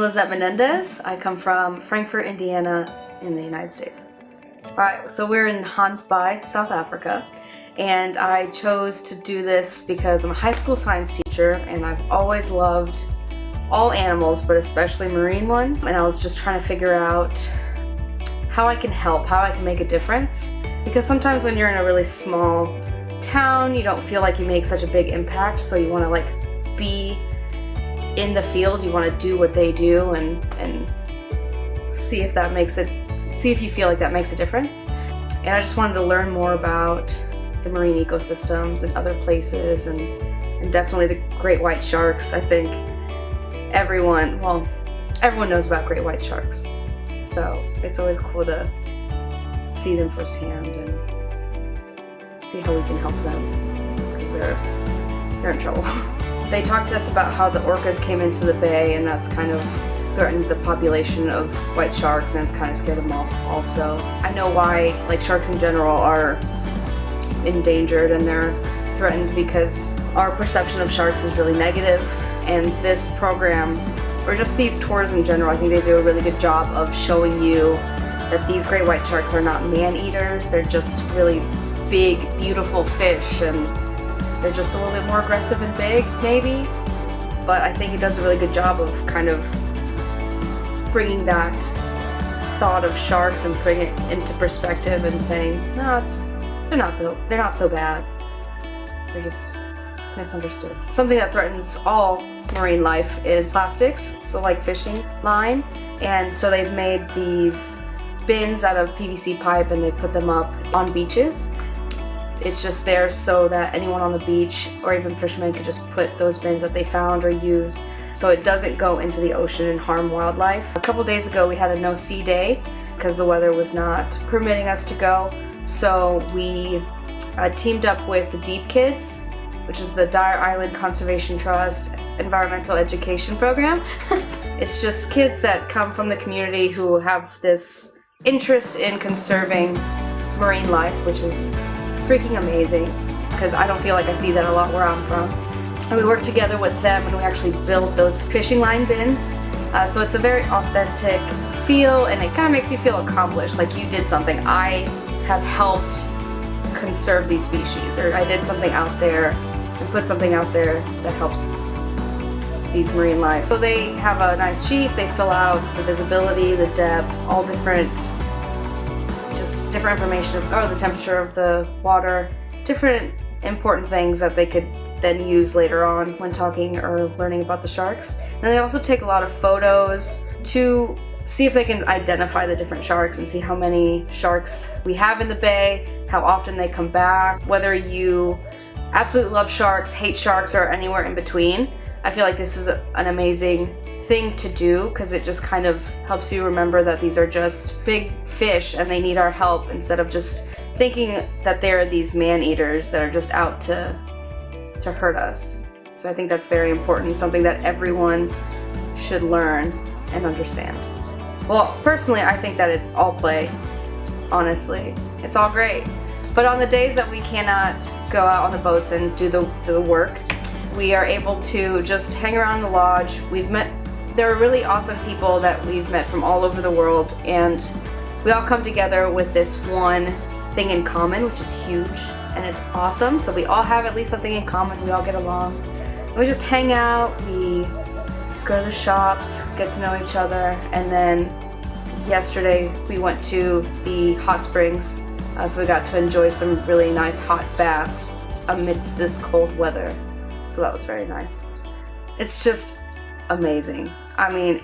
Lizette Menendez. I come from Frankfurt, Indiana in the United States. Alright, so we're in Hansby, South Africa, and I chose to do this because I'm a high school science teacher and I've always loved all animals, but especially marine ones, and I was just trying to figure out how I can help, how I can make a difference. Because sometimes when you're in a really small town, you don't feel like you make such a big impact, so you want to be in the field, you want to do what they do and see if you feel like that makes a difference. And I just wanted to learn more about the marine ecosystems and other places, and definitely the great white sharks. I think everyone knows about great white sharks, so it's always cool to see them firsthand and see how we can help them, because they're in trouble. They talked to us about how the orcas came into the bay, and that's kind of threatened the population of white sharks, and it's kind of scared them off also. I know why sharks in general are endangered and they're threatened, because our perception of sharks is really negative, and this program, or just these tours in general, I think they do a really good job of showing you that these great white sharks are not man-eaters. They're just really big, beautiful fish, and they're just a little bit more aggressive and big, maybe. But I think it does a really good job of kind of bringing that thought of sharks and bring it into perspective and saying, no, they're not so bad. They're just misunderstood. Something that threatens all marine life is plastics, so like fishing line. And so they've made these bins out of PVC pipe and they put them up on beaches. It's just there so that anyone on the beach or even fishermen could just put those bins that they found or use, so it doesn't go into the ocean and harm wildlife. A couple days ago we had a no-see day because the weather was not permitting us to go, so we teamed up with the Deep Kids, which is the Dyer Island Conservation Trust environmental education program. It's just kids that come from the community who have this interest in conserving marine life, which is freaking amazing, because I don't feel like I see that a lot where I'm from. And we worked together with them and we actually built those fishing line bins. So it's a very authentic feel, and it kind of makes you feel accomplished, like you did something. I have helped conserve these species, or I did something out there and put something out there that helps these marine life. So they have a nice sheet, they fill out the visibility, the depth, all different information, or the temperature of the water, different important things that they could then use later on when talking or learning about the sharks. And they also take a lot of photos to see if they can identify the different sharks and see how many sharks we have in the bay, how often they come back, whether you absolutely love sharks, hate sharks, or anywhere in between. I feel like this is an amazing thing to do, because it just kind of helps you remember that these are just big fish and they need our help, instead of just thinking that they're these man-eaters that are just out to hurt us. So I think that's very important, something that everyone should learn and understand. Well, personally, I think that it's all play, honestly. It's all great. But on the days that we cannot go out on the boats and do the work, we are able to just hang around the lodge. There are really awesome people that we've met from all over the world, and we all come together with this one thing in common, which is huge, and it's awesome. So we all have at least something in common, we all get along. And we just hang out, we go to the shops, get to know each other, and then yesterday we went to the hot springs, so we got to enjoy some really nice hot baths amidst this cold weather. So that was very nice. It's just amazing. I mean,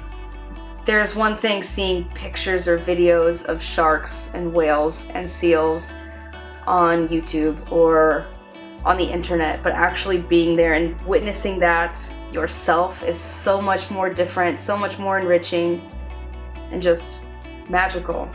there's one thing seeing pictures or videos of sharks and whales and seals on YouTube or on the internet, but actually being there and witnessing that yourself is so much more different, so much more enriching, and just magical.